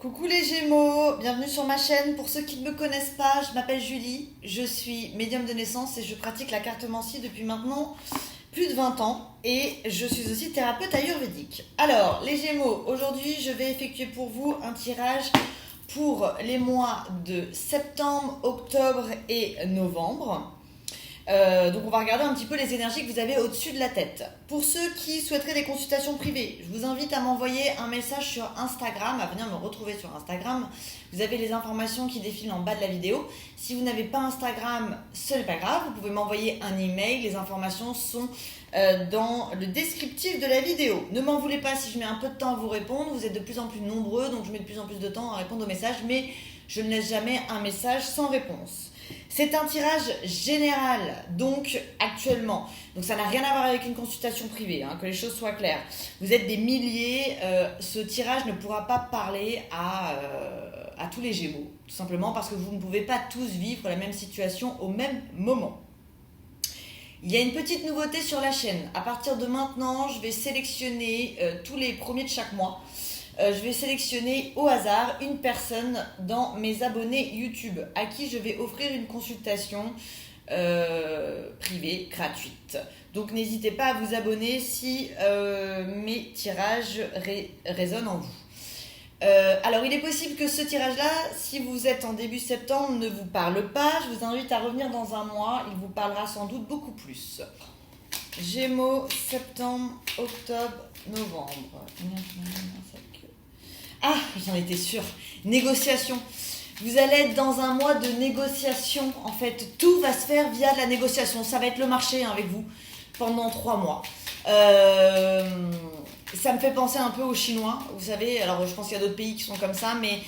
Coucou les Gémeaux, bienvenue sur ma chaîne. Pour ceux qui ne me connaissent pas, je m'appelle Julie, je suis médium de naissance et je pratique la cartomancie depuis maintenant plus de 20 ans et je suis aussi thérapeute ayurvédique. Alors les Gémeaux, aujourd'hui je vais effectuer pour vous un tirage pour les mois de septembre, octobre et novembre. Donc on va regarder un petit peu les énergies que vous avez au-dessus de la tête. Pour ceux qui souhaiteraient des consultations privées, je vous invite à m'envoyer un message sur Instagram, à venir me retrouver sur Instagram. Vous avez les informations qui défilent en bas de la vidéo. Si vous n'avez pas Instagram, ce n'est pas grave, vous pouvez m'envoyer un email, les informations sont dans le descriptif de la vidéo. Ne m'en voulez pas si je mets un peu de temps à vous répondre, vous êtes de plus en plus nombreux, donc je mets de plus en plus de temps à répondre aux messages, mais je ne laisse jamais un message sans réponse. C'est un tirage général, donc actuellement. Donc ça n'a rien à voir avec une consultation privée, hein, que les choses soient claires. Vous êtes des milliers, ce tirage ne pourra pas parler à tous les Gémeaux. Tout simplement parce que vous ne pouvez pas tous vivre la même situation au même moment. Il y a une petite nouveauté sur la chaîne. À partir de maintenant, je vais sélectionner tous les premiers de chaque mois. Je vais sélectionner au hasard une personne dans mes abonnés YouTube à qui je vais offrir une consultation privée, gratuite. Donc n'hésitez pas à vous abonner si mes tirages résonnent en vous. Alors il est possible que ce tirage-là, si vous êtes en début septembre, ne vous parle pas. Je vous invite à revenir dans un mois, il vous parlera sans doute beaucoup plus. Gémeaux, septembre, octobre, novembre. Ah, j'en étais sûre. Négociation. Vous allez être dans un mois de négociation. En fait, tout va se faire via de la négociation. Ça va être le marché avec vous pendant 3 mois. Ça me fait penser un peu aux Chinois. Vous savez, alors je pense qu'il y a d'autres pays qui sont comme ça, mais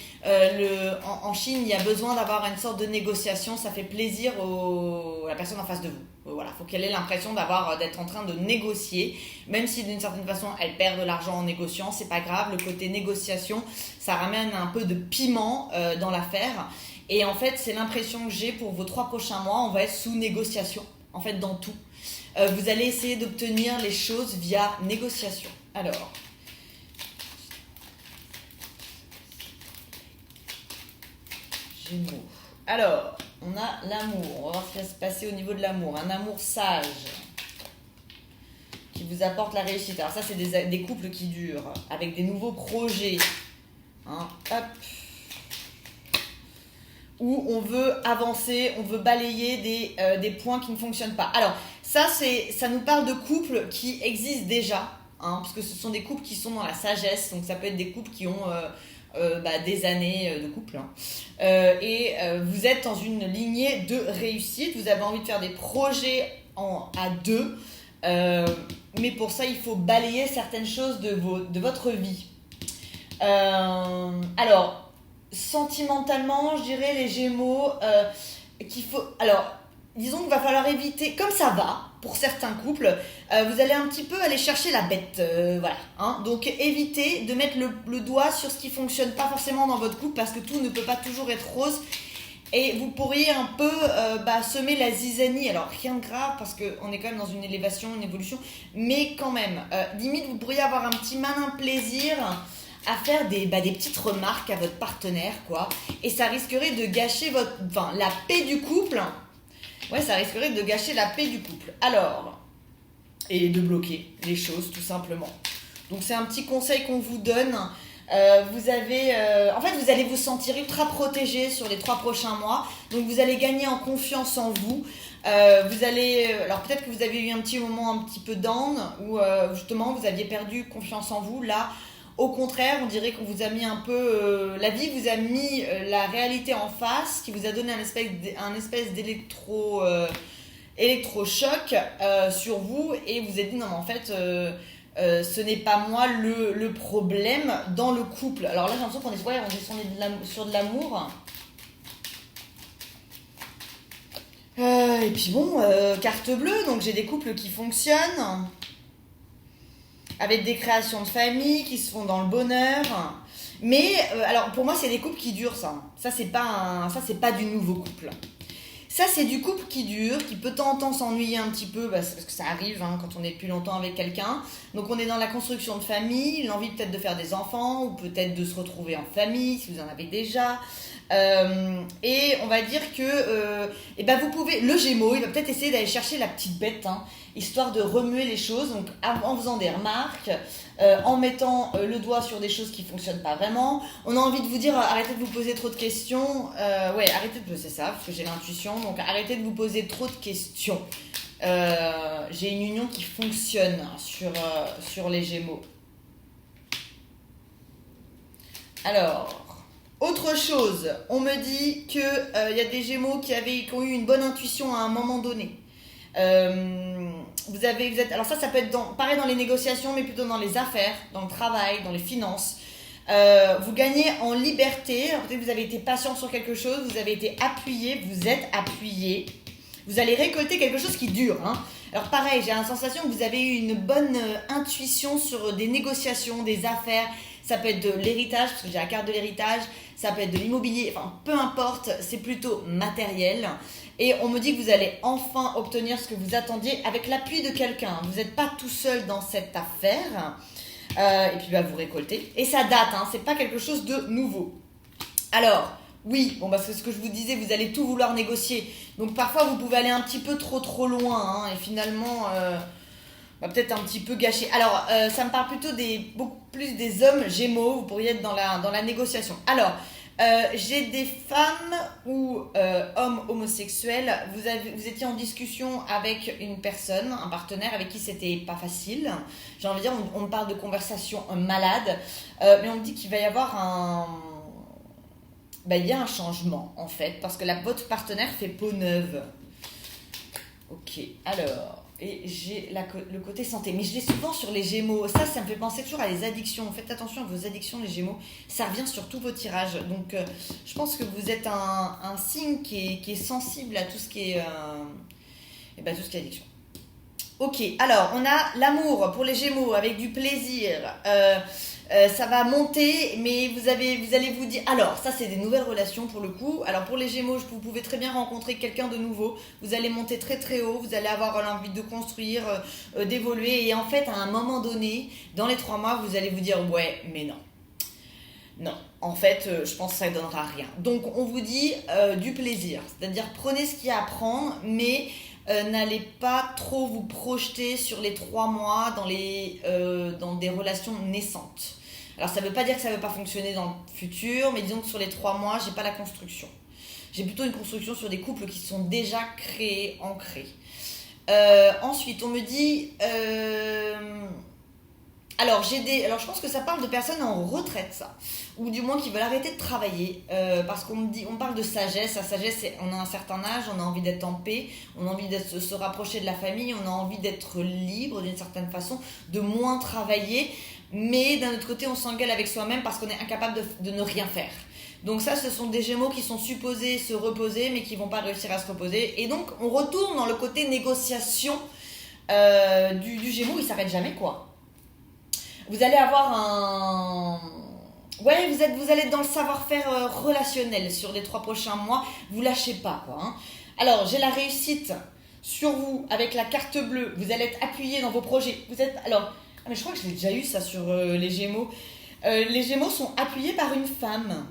en Chine, il y a besoin d'avoir une sorte de négociation. Ça fait plaisir à la personne en face de vous. Voilà, faut qu'elle ait l'impression d'être en train de négocier, même si d'une certaine façon elle perd de l'argent en négociant, c'est pas grave. Le côté négociation, ça ramène un peu de piment dans l'affaire. Et en fait, c'est l'impression que j'ai pour vos 3 prochains mois. On va être sous négociation, en fait, dans tout. Vous allez essayer d'obtenir les choses via négociation. Alors, Gémeaux. Alors, on a l'amour. On va voir ce qui va se passer au niveau de l'amour. Un amour sage qui vous apporte la réussite. Alors ça, c'est des couples qui durent avec des nouveaux projets. Hein, hop. Où on veut avancer, on veut balayer des points qui ne fonctionnent pas. Alors, ça nous parle de couples qui existent déjà. Hein, parce que ce sont des couples qui sont dans la sagesse. Donc ça peut être des couples qui ont... des années de couple, hein. Vous êtes dans une lignée de réussite, vous avez envie de faire des projets à deux, mais pour ça il faut balayer certaines choses de votre vie. Alors sentimentalement, je dirais les Gémeaux qu'il faut... Alors disons qu'il va falloir éviter, comme ça va pour certains couples, vous allez un petit peu aller chercher la bête, voilà. Hein. Donc évitez de mettre le doigt sur ce qui fonctionne pas forcément dans votre couple parce que tout ne peut pas toujours être rose. Et vous pourriez un peu semer la zizanie. Alors rien de grave parce qu'on est quand même dans une élévation, une évolution, mais quand même, limite vous pourriez avoir un petit malin plaisir à faire des petites remarques à votre partenaire, quoi. Et ça risquerait de gâcher la paix du couple. Ouais, ça risquerait de gâcher la paix du couple. Alors, et de bloquer les choses, tout simplement. Donc, c'est un petit conseil qu'on vous donne. Vous allez vous sentir ultra protégé sur les 3 prochains mois. Donc, vous allez gagner en confiance en vous. Alors, peut-être que vous avez eu un petit moment un petit peu down, où justement, vous aviez perdu confiance en vous. Là, au contraire, on dirait qu'on vous a mis un peu... la vie vous a mis la réalité en face, qui vous a donné un espèce d'électrochoc sur vous, et vous êtes dit, non mais en fait, ce n'est pas moi le problème dans le couple. Alors là, j'ai l'impression qu'on est sur de l'amour. Et puis bon, carte bleue, donc j'ai des couples qui fonctionnent, avec des créations de famille qui se font dans le bonheur. Mais alors pour moi c'est des couples qui durent, ça c'est pas du nouveau couple. Ça, c'est du couple qui dure, qui peut de temps en temps s'ennuyer un petit peu, parce que ça arrive quand on est depuis longtemps avec quelqu'un. Donc on est dans la construction de famille, l'envie peut-être de faire des enfants, ou peut-être de se retrouver en famille, si vous en avez déjà. Et on va dire que vous pouvez, le Gémeaux, il va peut-être essayer d'aller chercher la petite bête, histoire de remuer les choses, donc en faisant des remarques, en mettant le doigt sur des choses qui ne fonctionnent pas vraiment. On a envie de vous dire, arrêtez de vous poser trop de questions. Arrêtez de poser ça, parce que j'ai l'intuition, donc arrêtez de vous poser trop de questions. J'ai une union qui fonctionne sur les Gémeaux. Alors... Autre chose, on me dit qu'il y a des Gémeaux qui ont eu une bonne intuition à un moment donné. Alors ça peut être pareil dans les négociations, mais plutôt dans les affaires, dans le travail, dans les finances. Vous gagnez en liberté. Alors, peut-être que vous avez été patient sur quelque chose, vous avez été appuyé, vous êtes appuyé. Vous allez récolter quelque chose qui dure. Alors pareil, j'ai la sensation que vous avez eu une bonne intuition sur des négociations, des affaires. Ça peut être de l'héritage, parce que j'ai la carte de l'héritage. Ça peut être de l'immobilier, enfin peu importe, c'est plutôt matériel. Et on me dit que vous allez enfin obtenir ce que vous attendiez avec l'appui de quelqu'un. Vous n'êtes pas tout seul dans cette affaire. Et puis vous récoltez. Et ça date, c'est pas quelque chose de nouveau. Alors, oui, parce que ce que je vous disais, vous allez tout vouloir négocier. Donc parfois vous pouvez aller un petit peu trop loin. Et finalement... peut-être un petit peu gâché. Alors, ça me parle plutôt beaucoup plus des hommes Gémeaux. Vous pourriez être dans la négociation. Alors, j'ai des femmes ou hommes homosexuels. Vous étiez en discussion avec une personne, un partenaire avec qui c'était pas facile. J'ai envie de dire, on me parle de conversation malade. Mais on me dit qu'il va y avoir il y a un changement, en fait. Parce que votre partenaire fait peau neuve. Ok, alors... Et j'ai le côté santé. Mais je l'ai souvent sur les Gémeaux. Ça me fait penser toujours à les addictions. Faites attention à vos addictions, les Gémeaux. Ça revient sur tous vos tirages. Donc, je pense que vous êtes un signe qui est sensible à tout ce qui est... tout ce qui est addiction. Ok, alors, on a l'amour pour les Gémeaux avec du plaisir. Ça va monter, mais vous allez vous dire... Alors, ça, c'est des nouvelles relations pour le coup. Alors, pour les Gémeaux, vous pouvez très bien rencontrer quelqu'un de nouveau. Vous allez monter très très haut. Vous allez avoir l'envie de construire, d'évoluer. Et en fait, à un moment donné, dans les 3 mois, vous allez vous dire « Ouais, mais non. » Non, en fait, je pense que ça ne donnera rien. Donc, on vous dit du plaisir. C'est-à-dire, prenez ce qu'il y a à prendre, mais... n'allez pas trop vous projeter sur les 3 mois dans des relations naissantes. Alors ça ne veut pas dire que ça ne veut pas fonctionner dans le futur, mais disons que sur les 3 mois, j'ai pas la construction. J'ai plutôt une construction sur des couples qui sont déjà créés, ancrés. Ensuite, on me dit... Alors, je pense que ça parle de personnes en retraite, ça. Ou du moins qui veulent arrêter de travailler. Parce on parle de sagesse. La sagesse, on a un certain âge, on a envie d'être en paix, on a envie de se rapprocher de la famille, on a envie d'être libre d'une certaine façon, de moins travailler. Mais d'un autre côté, on s'engueule avec soi-même parce qu'on est incapable de ne rien faire. Donc ça, ce sont des Gémeaux qui sont supposés se reposer, mais qui ne vont pas réussir à se reposer. Et donc, on retourne dans le côté négociation du Gémeaux. Il ne s'arrête jamais, quoi. Vous allez avoir Ouais, vous allez être dans le savoir-faire relationnel sur les 3 prochains mois. Vous lâchez pas, quoi. Alors, j'ai la réussite sur vous avec la carte bleue. Vous allez être appuyé dans vos projets. Mais je crois que je l'ai déjà eu, ça, sur les Gémeaux. Les Gémeaux sont appuyés par une femme.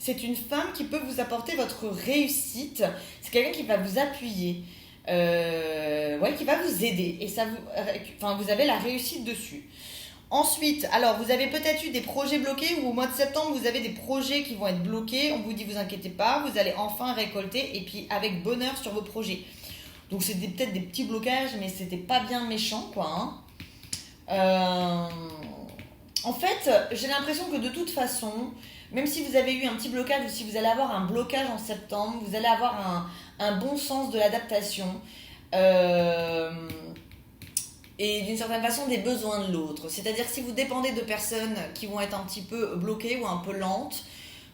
C'est une femme qui peut vous apporter votre réussite. C'est quelqu'un qui va vous appuyer. Qui va vous aider. Et vous avez la réussite dessus. Ensuite, alors vous avez peut-être eu des projets bloqués ou au mois de septembre, vous avez des projets qui vont être bloqués. On vous dit, vous inquiétez pas, vous allez enfin récolter et puis avec bonheur sur vos projets. Donc c'est peut-être des petits blocages, mais c'était pas bien méchant, quoi. En fait, j'ai l'impression que de toute façon, même si vous avez eu un petit blocage ou si vous allez avoir un blocage en septembre, vous allez avoir un bon sens de l'adaptation. Et d'une certaine façon des besoins de l'autre. C'est-à-dire si vous dépendez de personnes qui vont être un petit peu bloquées ou un peu lentes,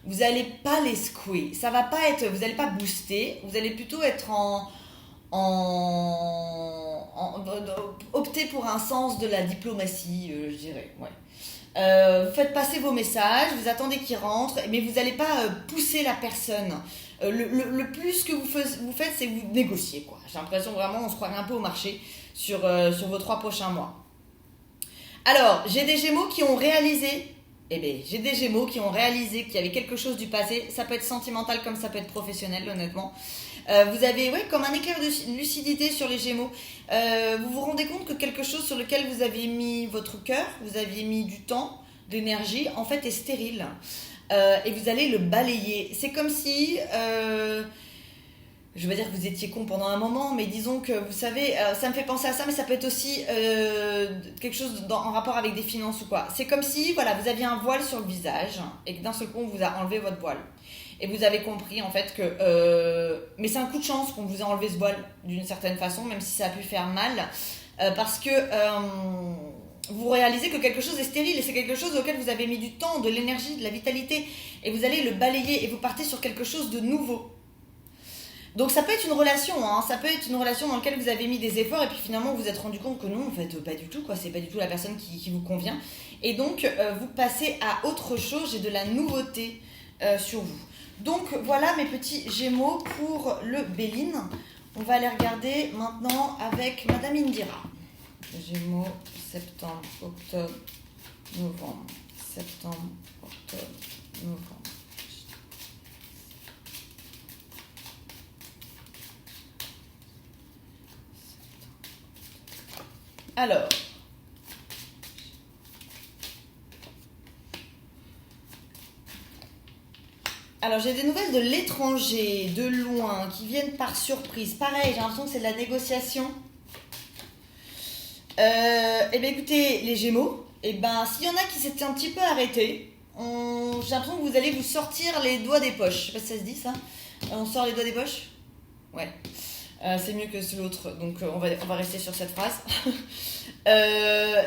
vous n'allez pas les secouer. Ça va pas être, vous n'allez pas booster, vous allez plutôt être opter pour un sens de la diplomatie, je dirais. Ouais. Vous faites passer vos messages, vous attendez qu'ils rentrent, mais vous n'allez pas pousser la personne. Le plus que vous faites, c'est que vous négociez, quoi. J'ai l'impression vraiment, on se croirait un peu au marché sur vos 3 prochains mois. Alors, j'ai des Gémeaux qui ont réalisé qu'il y avait quelque chose du passé. Ça peut être sentimental comme ça peut être professionnel, honnêtement. Vous avez comme un éclair de lucidité sur les Gémeaux. Vous vous rendez compte que quelque chose sur lequel vous aviez mis votre cœur, vous aviez mis du temps, de l'énergie, en fait est stérile. Et vous allez le balayer. C'est comme si... je veux dire que vous étiez con pendant un moment, mais disons que, vous savez, ça me fait penser à ça, mais ça peut être aussi quelque chose en rapport avec des finances ou quoi. C'est comme si, voilà, vous aviez un voile sur le visage, et que d'un seul coup, on vous a enlevé votre voile. Et vous avez compris, en fait, que... mais c'est un coup de chance qu'on vous a enlevé ce voile, d'une certaine façon, même si ça a pu faire mal, parce que... vous réalisez que quelque chose est stérile, et c'est quelque chose auquel vous avez mis du temps, de l'énergie, de la vitalité, et vous allez le balayer, et vous partez sur quelque chose de nouveau. Donc ça peut être une relation, ça peut être une relation dans laquelle vous avez mis des efforts et puis finalement vous vous êtes rendu compte que non, en fait, pas du tout, quoi, c'est pas du tout la personne qui vous convient. Et donc vous passez à autre chose, j'ai de la nouveauté sur vous. Donc voilà mes petits Gémeaux pour le Béline. On va aller regarder maintenant avec Madame Indira. Gémeaux, septembre, octobre, novembre. Septembre, octobre, novembre. Alors j'ai des nouvelles de l'étranger, de loin, qui viennent par surprise. Pareil, j'ai l'impression que c'est de la négociation. Eh bien écoutez, les Gémeaux, s'il y en a qui s'étaient un petit peu arrêtés, j'ai l'impression que vous allez vous sortir les doigts des poches. Je sais pas si ça se dit ça. On sort les doigts des poches. Ouais. C'est mieux que l'autre, donc on va rester sur cette phrase.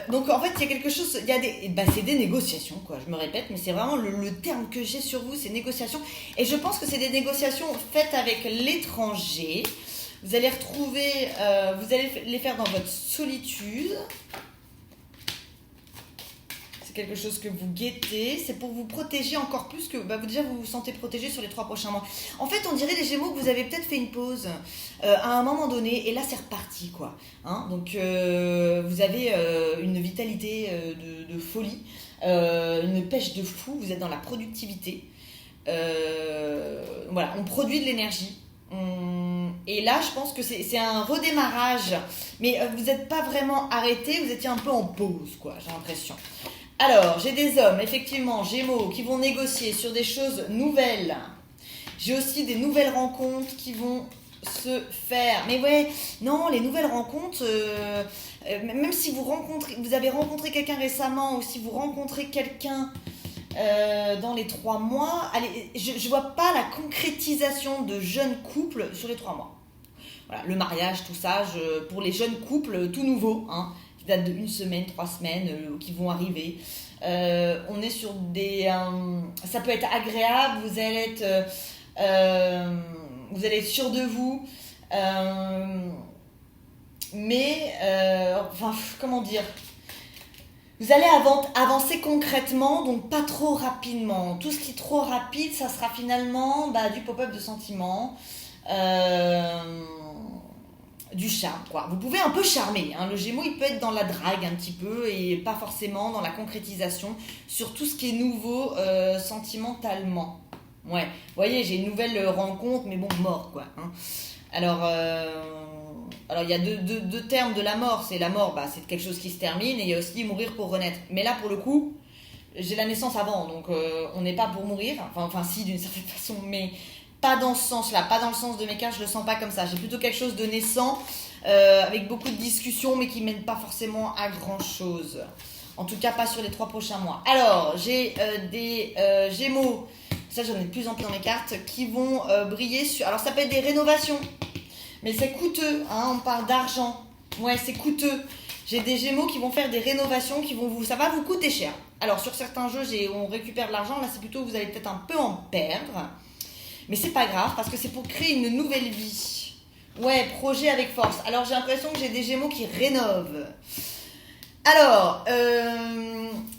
Donc en fait, il y a quelque chose, c'est des négociations, quoi. Je me répète, mais c'est vraiment le terme que j'ai sur vous, c'est négociation. Et je pense que c'est des négociations faites avec l'étranger. Vous allez vous allez les faire dans votre solitude. Quelque chose que vous guettez, c'est pour vous protéger encore plus que vous vous sentez protégé sur les 3 prochains mois. En fait, on dirait les Gémeaux que vous avez peut-être fait une pause à un moment donné et là c'est reparti, quoi. Donc vous avez une vitalité de folie, une pêche de fou, vous êtes dans la productivité. Voilà, on produit de l'énergie. Et là, je pense que c'est un redémarrage, mais vous n'êtes pas vraiment arrêté, vous étiez un peu en pause, quoi, j'ai l'impression. Alors, j'ai des hommes, effectivement, Gémeaux, qui vont négocier sur des choses nouvelles. J'ai aussi des nouvelles rencontres qui vont se faire. Mais ouais, non, les nouvelles rencontres, même si vous avez rencontré quelqu'un récemment ou si vous rencontrez quelqu'un dans les 3 mois, allez, je vois pas la concrétisation de jeunes couples sur les 3 mois. Voilà, le mariage, tout ça, pour les jeunes couples tout nouveaux, qui datent de 1 semaine, 3 semaines, qui vont arriver. On est sur des... ça peut être agréable, vous allez être sûr de vous, mais, comment dire, vous allez avancer concrètement, donc pas trop rapidement. Tout ce qui est trop rapide, ça sera finalement du pop-up de sentiments, du charme, quoi. Vous pouvez un peu charmer, le Gémeaux, il peut être dans la drague un petit peu et pas forcément dans la concrétisation sur tout ce qui est nouveau sentimentalement. Ouais, vous voyez, j'ai une nouvelle rencontre, mais bon, mort, quoi. Alors, il y a deux termes de la mort. C'est la mort, c'est quelque chose qui se termine, et il y a aussi mourir pour renaître. Mais là, pour le coup, j'ai la naissance avant, donc on n'est pas pour mourir. Enfin, si, d'une certaine façon, mais pas dans ce sens-là, pas dans le sens de mes cartes, je le sens pas comme ça. J'ai plutôt quelque chose de naissant, avec beaucoup de discussions, mais qui mène pas forcément à grand-chose. En tout cas, pas sur les 3 prochains mois. Alors, j'ai des Gémeaux, ça j'en ai de plus en plus dans mes cartes, qui vont briller sur... Alors, ça peut être des rénovations, mais c'est coûteux, on parle d'argent. Ouais, c'est coûteux. J'ai des Gémeaux qui vont faire des rénovations, ça va vous coûter cher. Alors, sur certains jeux, on récupère de l'argent, là c'est plutôt vous allez peut-être un peu en perdre. Mais c'est pas grave, parce que c'est pour créer une nouvelle vie. Ouais, projet avec force. Alors, j'ai l'impression que j'ai des Gémeaux qui rénovent. Alors,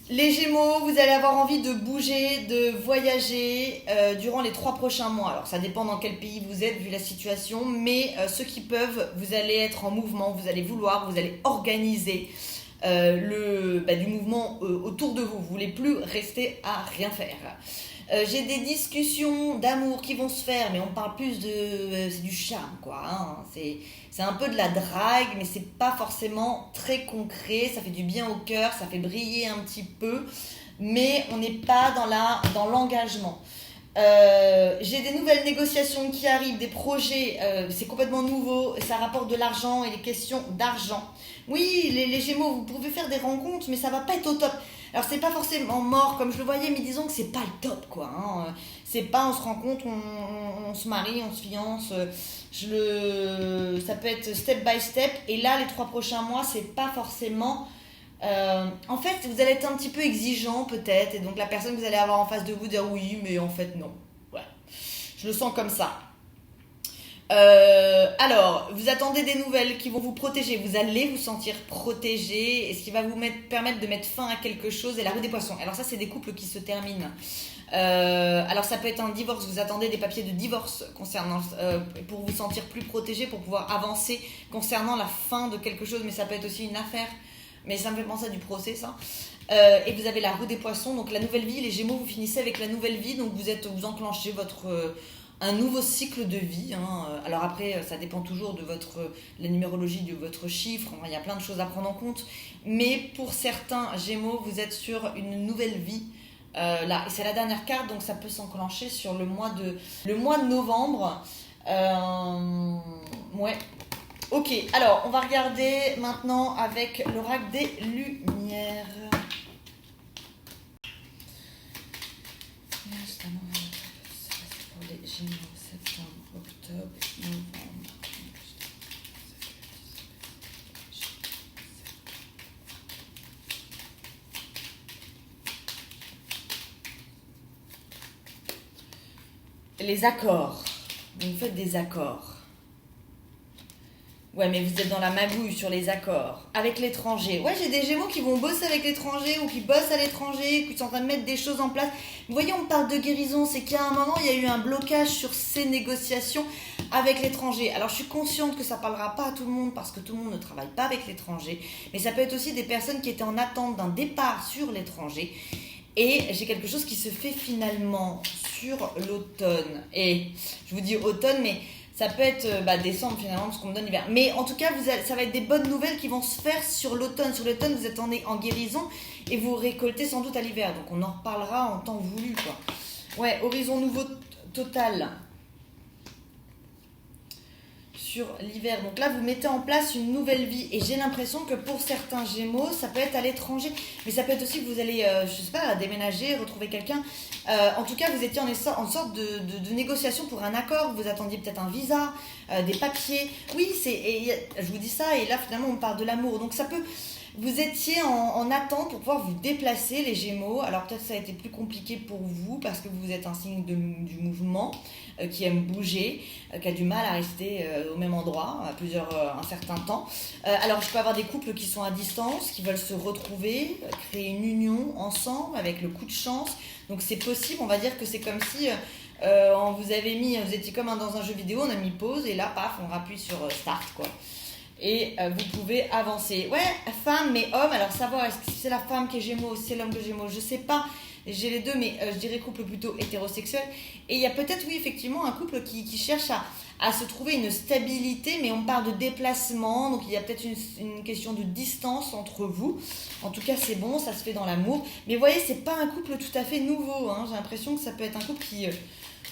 Les Gémeaux, vous allez avoir envie de bouger, de voyager durant les 3 prochains mois. Alors ça dépend dans quel pays vous êtes vu la situation, mais ceux qui peuvent, vous allez être en mouvement, vous allez vouloir, vous allez organiser du mouvement autour de vous. Vous voulez plus rester à rien faire. J'ai des discussions d'amour qui vont se faire, mais on parle plus de... c'est du charme, quoi. Hein. C'est un peu de la drague, mais c'est pas forcément très concret. Ça fait du bien au cœur, ça fait briller un petit peu, mais on n'est pas dans l'engagement. J'ai des nouvelles négociations qui arrivent, des projets, c'est complètement nouveau, ça rapporte de l'argent et les questions d'argent. Oui, les Gémeaux, vous pouvez faire des rencontres, mais ça va pas être au top. Alors c'est pas forcément mort comme je le voyais, mais disons que c'est pas le top, quoi. Hein. C'est pas on se rencontre, on se marie, on se fiance. Ça peut être step by step. Et là, les 3 prochains mois, c'est pas forcément. En fait, vous allez être un petit peu exigeant peut-être, et donc la personne que vous allez avoir en face de vous dire oui, mais en fait non. Ouais, je le sens comme ça. Alors, vous attendez des nouvelles qui vont vous protéger. Vous allez vous sentir protégé, et ce qui va vous permettre de mettre fin à quelque chose. Et la roue des poissons. Alors ça, c'est des couples qui se terminent. Alors ça peut être un divorce. Vous attendez des papiers de divorce concernant pour vous sentir plus protégé, pour pouvoir avancer concernant la fin de quelque chose. Mais ça peut être aussi une affaire. Mais ça me fait penser à du procès, ça. Et vous avez la roue des poissons, donc la nouvelle vie. Les Gémeaux, vous finissez avec la nouvelle vie, donc vous enclenchez un nouveau cycle de vie. Hein. Alors après, ça dépend toujours de la numérologie de votre chiffre. Il y a plein de choses à prendre en compte. Mais pour certains Gémeaux, vous êtes sur une nouvelle vie. Là, et c'est la dernière carte, donc ça peut s'enclencher sur le mois de novembre. Ouais. Ok, alors on va regarder maintenant avec l'oracle des Lumières. Pour les Gémeaux, septembre, octobre, novembre. Les accords. Vous faites des accords. Ouais, mais vous êtes dans la magouille sur les accords. Avec l'étranger. Ouais, j'ai des Gémeaux qui vont bosser avec l'étranger ou qui bossent à l'étranger, qui sont en train de mettre des choses en place. Vous voyez, on parle de guérison. C'est qu'à un moment, il y a eu un blocage sur ces négociations avec l'étranger. Alors, je suis consciente que ça ne parlera pas à tout le monde parce que tout le monde ne travaille pas avec l'étranger. Mais ça peut être aussi des personnes qui étaient en attente d'un départ sur l'étranger. Et j'ai quelque chose qui se fait finalement sur l'automne. Et je vous dis automne, mais... ça peut être décembre finalement parce qu'on me donne l'hiver. Mais en tout cas, ça va être des bonnes nouvelles qui vont se faire sur l'automne. Sur l'automne, vous êtes en guérison et vous récoltez sans doute à l'hiver. Donc on en reparlera en temps voulu, quoi. Ouais, horizon nouveau total. Sur l'hiver. Donc là, vous mettez en place une nouvelle vie. Et j'ai l'impression que pour certains Gémeaux, ça peut être à l'étranger. Mais ça peut être aussi que vous allez, je sais pas, déménager, retrouver quelqu'un. En tout cas, vous étiez en sorte de négociation pour un accord. Vous attendiez peut-être un visa, des papiers. Oui, je vous dis ça. Et là, finalement, on parle de l'amour. Donc ça peut... Vous étiez en attente pour pouvoir vous déplacer, les Gémeaux. Alors peut-être ça a été plus compliqué pour vous parce que vous êtes un signe du mouvement, qui aime bouger, qui a du mal à rester au même endroit un certain temps. Alors je peux avoir des couples qui sont à distance, qui veulent se retrouver, créer une union ensemble avec le coup de chance. Donc c'est possible, on va dire que c'est comme si on vous étiez comme dans un jeu vidéo, on a mis pause et là, paf, on rappuie sur start, quoi. Et vous pouvez avancer. Ouais, femme mais homme. Alors savoir est-ce que c'est la femme qui est Gémeaux ou c'est l'homme qui est Gémeaux, je sais pas. J'ai les deux, mais je dirais couple plutôt hétérosexuel. Et il y a peut-être, oui, effectivement, un couple qui cherche à se trouver une stabilité, mais on parle de déplacement, donc il y a peut-être une question de distance entre vous. En tout cas, c'est bon, ça se fait dans l'amour. Mais vous voyez, c'est pas un couple tout à fait nouveau. Hein. J'ai l'impression que ça peut être un couple qui,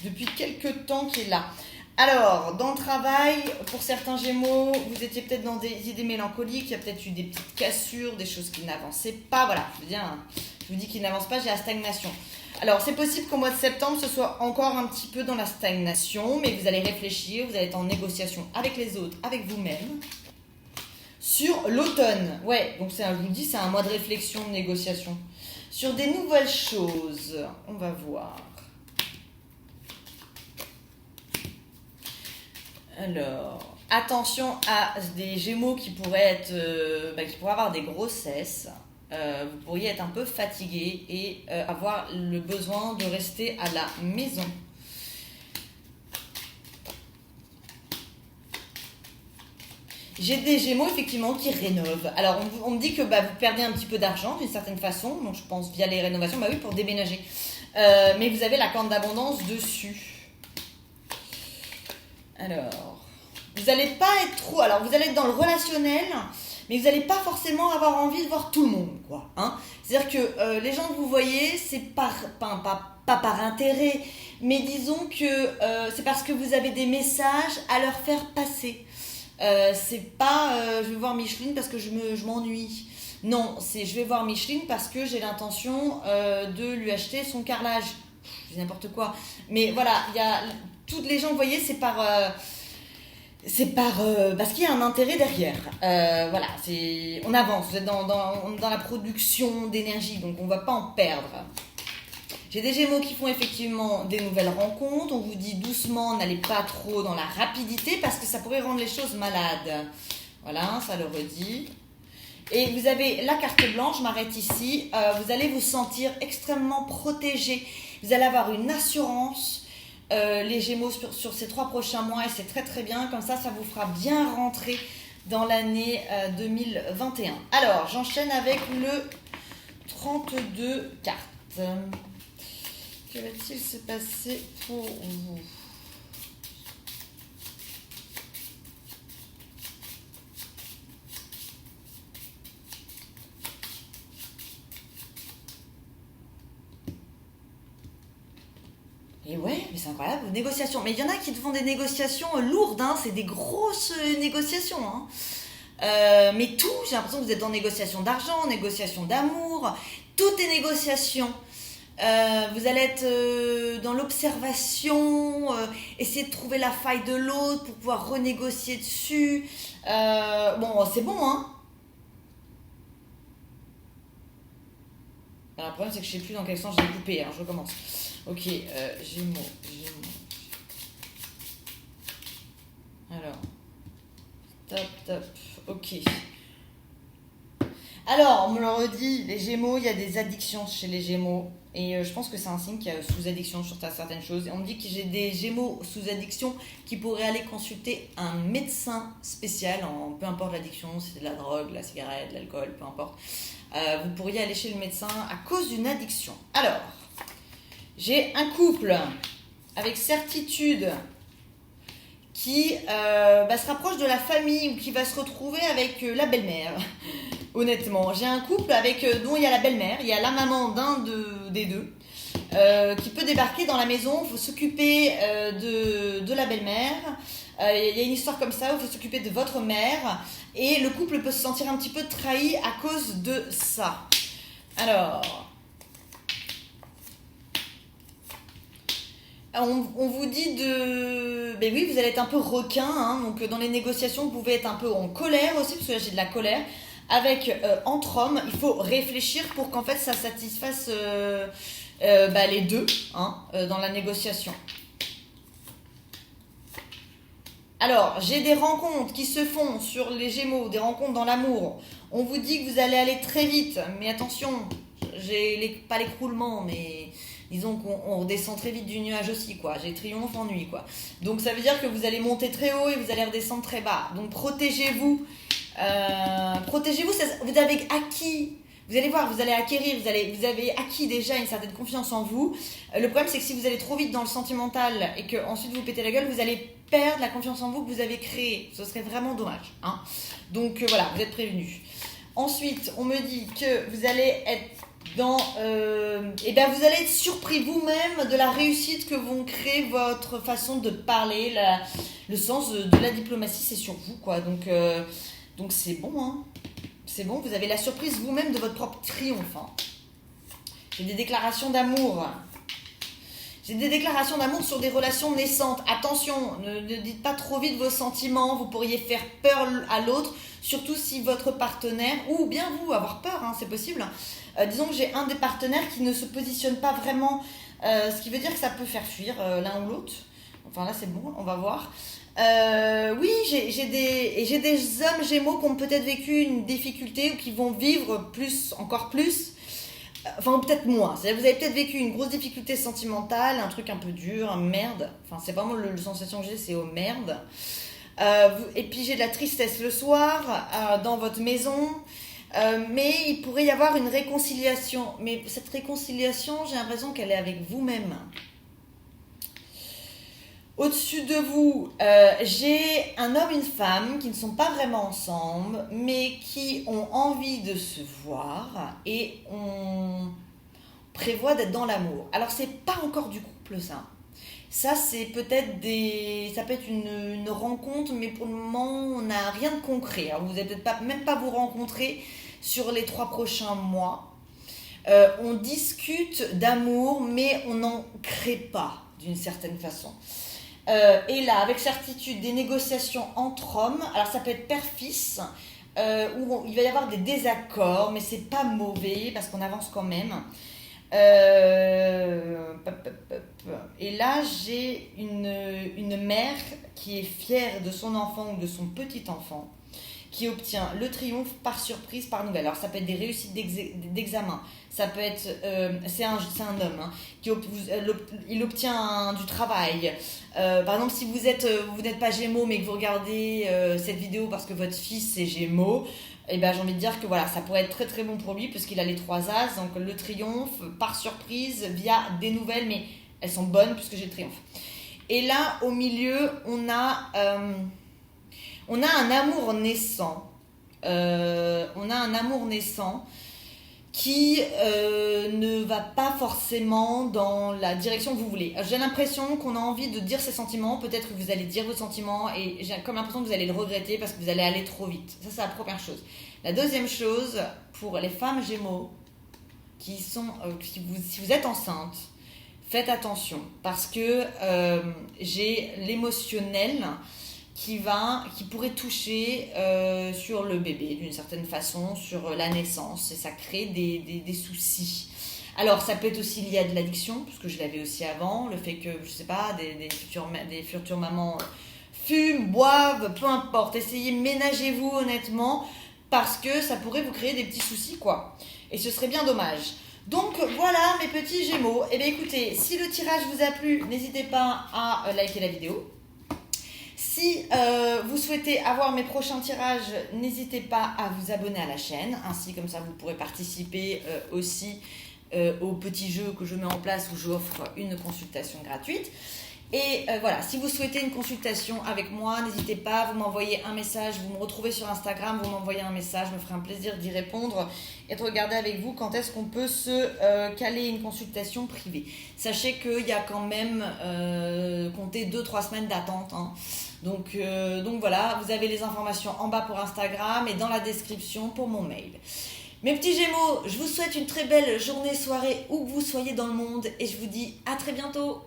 depuis quelques temps, qui est là. Alors, dans le travail, pour certains Gémeaux, vous étiez peut-être dans des idées mélancoliques, il y a peut-être eu des petites cassures, des choses qui n'avançaient pas. Voilà, je vous dis qu'ils n'avancent pas, j'ai la stagnation. Alors, c'est possible qu'au mois de septembre, ce soit encore un petit peu dans la stagnation, mais vous allez réfléchir, vous allez être en négociation avec les autres, avec vous-même. Sur l'automne, ouais, donc je vous dis, c'est un mois de réflexion, de négociation. Sur des nouvelles choses, on va voir. Alors, attention à des Gémeaux qui pourraient avoir des grossesses. Vous pourriez être un peu fatigué et avoir le besoin de rester à la maison. J'ai des Gémeaux effectivement qui rénovent. Alors on me dit que vous perdez un petit peu d'argent d'une certaine façon, donc je pense via les rénovations, oui pour déménager. Mais vous avez la corne d'abondance dessus. Alors, vous n'allez pas être trop... Alors vous allez être dans le relationnel, mais vous n'allez pas forcément avoir envie de voir tout le monde, quoi. Hein. C'est-à-dire que les gens que vous voyez, c'est pas par intérêt, mais disons que c'est parce que vous avez des messages à leur faire passer. C'est pas je vais voir Micheline parce que je m'ennuie. Non, c'est je vais voir Micheline parce que j'ai l'intention de lui acheter son carrelage. Je dis n'importe quoi. Mais voilà, il y a toutes les gens, vous voyez, c'est par parce qu'il y a un intérêt derrière. Voilà, on avance. Vous êtes dans la production d'énergie, donc on ne va pas en perdre. J'ai des Gémeaux qui font effectivement des nouvelles rencontres. On vous dit doucement, n'allez pas trop dans la rapidité parce que ça pourrait rendre les choses malades. Voilà, ça le redit. Et vous avez la carte blanche, je m'arrête ici. Vous allez vous sentir extrêmement protégé. Vous allez avoir une assurance, les Gémeaux, sur ces 3 prochains mois. Et c'est très très bien. Comme ça vous fera bien rentrer dans l'année 2021. Alors, j'enchaîne avec le 32 cartes. Que va-t-il se passer pour vous? Et ouais, mais c'est incroyable, négociations. Mais il y en a qui te font des négociations lourdes, hein, c'est des grosses négociations. Hein. Mais tout, j'ai l'impression que vous êtes dans négociation d'argent, négociation d'amour, tout est négociation. Vous allez être dans l'observation, essayer de trouver la faille de l'autre pour pouvoir renégocier dessus. Bon, c'est bon, hein. Alors, le problème, c'est que je sais plus dans quel sens je l'ai coupé, alors je recommence. Ok, Gémeaux. Alors, top, ok. Alors, on me le redit, les Gémeaux, il y a des addictions chez les Gémeaux. Et je pense que c'est un signe qu'il y a sous-addiction sur certaines choses. Et on me dit que j'ai des Gémeaux sous addiction qui pourraient aller consulter un médecin spécial, peu importe l'addiction, si c'est de la drogue, de la cigarette, de l'alcool, peu importe. Vous pourriez aller chez le médecin à cause d'une addiction. Alors, j'ai un couple avec certitude qui se rapproche de la famille ou qui va se retrouver avec la belle-mère. Honnêtement, j'ai un couple dont il y a la belle-mère, il y a la maman des deux, qui peut débarquer dans la maison. Il faut s'occuper de la belle-mère. Il y a une histoire comme ça où il faut s'occuper de votre mère. Et le couple peut se sentir un petit peu trahi à cause de ça. Alors, on vous dit ben oui, vous allez être un peu requin. Hein, donc dans les négociations, vous pouvez être un peu en colère aussi, parce que là j'ai de la colère. Avec entre hommes, il faut réfléchir pour qu'en fait ça satisfasse les deux dans la négociation. Alors, j'ai des rencontres qui se font sur les Gémeaux, des rencontres dans l'amour. On vous dit que vous allez aller très vite, mais attention, pas l'écroulement, mais disons qu'on redescend très vite du nuage aussi, quoi. J'ai triomphe, ennui, quoi. Donc ça veut dire que vous allez monter très haut et vous allez redescendre très bas. Donc protégez-vous. Vous avez acquis, vous allez voir, vous allez acquérir, vous avez acquis déjà une certaine confiance en vous. Le problème, c'est que si vous allez trop vite dans le sentimental et que ensuite vous pétez la gueule, vous allez perdre la confiance en vous que vous avez créée. Ce serait vraiment dommage. Hein. Donc voilà, vous êtes prévenus. Ensuite, on me dit que vous allez être vous allez être surpris vous-même de la réussite que vont créer votre façon de parler, le sens de la diplomatie, c'est sur vous, quoi. Donc c'est bon, hein. C'est bon, vous avez la surprise vous-même de votre propre triomphe. Hein. J'ai des déclarations d'amour. J'ai des déclarations d'amour sur des relations naissantes. Attention, ne dites pas trop vite vos sentiments, vous pourriez faire peur à l'autre, surtout si votre partenaire, ou bien vous, avoir peur, hein, c'est possible. Disons que j'ai un des partenaires qui ne se positionne pas vraiment, ce qui veut dire que ça peut faire fuir l'un ou l'autre. Enfin là c'est bon, on va voir. Oui, j'ai des hommes Gémeaux qui ont peut-être vécu une difficulté ou qui vont vivre plus, encore plus. Enfin, peut-être moins. C'est-à-dire, vous avez peut-être vécu une grosse difficulté sentimentale, un truc un peu dur, un merde. Enfin, c'est vraiment le sensation que j'ai, c'est oh merde. Et puis j'ai de la tristesse le soir dans votre maison. Mais il pourrait y avoir une réconciliation. Mais cette réconciliation, j'ai l'impression qu'elle est avec vous-même. Au-dessus de vous, j'ai un homme et une femme qui ne sont pas vraiment ensemble, mais qui ont envie de se voir et on prévoit d'être dans l'amour. Alors, c'est pas encore du couple, ça. Ça, c'est peut-être ça peut être une rencontre, mais pour le moment, on n'a rien de concret. Alors, vous n'allez peut-être même pas vous rencontrer sur les 3 prochains mois. On discute d'amour, mais on n'en crée pas d'une certaine façon. Et là, avec certitude, des négociations entre hommes. Alors, ça peut être père-fils, où il va y avoir des désaccords, mais c'est pas mauvais parce qu'on avance quand même. Et là, j'ai une mère qui est fière de son enfant ou de son petit enfant, qui obtient le triomphe par surprise, par nouvelle. Alors, ça peut être des réussites d'examen. Ça peut être... c'est un homme. Hein, il obtient du travail. Par exemple, si vous n'êtes pas Gémeaux, mais que vous regardez cette vidéo parce que votre fils est Gémeaux, et ben, j'ai envie de dire que voilà, ça pourrait être très très bon pour lui, puisqu'il a les 3 as. Donc, le triomphe par surprise via des nouvelles, mais elles sont bonnes puisque j'ai le triomphe. Et là, au milieu, on a un amour naissant. Qui ne va pas forcément dans la direction que vous voulez. J'ai l'impression qu'on a envie de dire ses sentiments, peut-être que vous allez dire vos sentiments, et j'ai comme l'impression que vous allez le regretter parce que vous allez aller trop vite. Ça, c'est la première chose. La deuxième chose, pour les femmes Gémeaux, si vous êtes enceinte, faites attention, parce que j'ai l'émotionnel qui pourrait toucher sur le bébé d'une certaine façon, sur la naissance, et ça crée des soucis. Alors, ça peut être aussi lié à de l'addiction, parce que je l'avais aussi avant, le fait que, je sais pas, des futures mamans fument, boivent, peu importe, essayez, ménagez-vous honnêtement, parce que ça pourrait vous créer des petits soucis, quoi. Et ce serait bien dommage. Donc voilà mes petits Gémeaux. Eh bien écoutez, si le tirage vous a plu, n'hésitez pas à liker la vidéo. Si vous souhaitez avoir mes prochains tirages, n'hésitez pas à vous abonner à la chaîne. Ainsi, comme ça, vous pourrez participer aussi aux petits jeux que je mets en place où j'offre une consultation gratuite. Et voilà, si vous souhaitez une consultation avec moi, n'hésitez pas, vous m'envoyez un message, vous me retrouvez sur Instagram, vous m'envoyez un message, me ferai un plaisir d'y répondre et de regarder avec vous quand est-ce qu'on peut se caler une consultation privée. Sachez qu'il y a quand même compté 2-3 semaines d'attente, hein. Donc voilà, vous avez les informations en bas pour Instagram et dans la description pour mon mail. Mes petits Gémeaux, je vous souhaite une très belle journée, soirée, où que vous soyez dans le monde et je vous dis à très bientôt.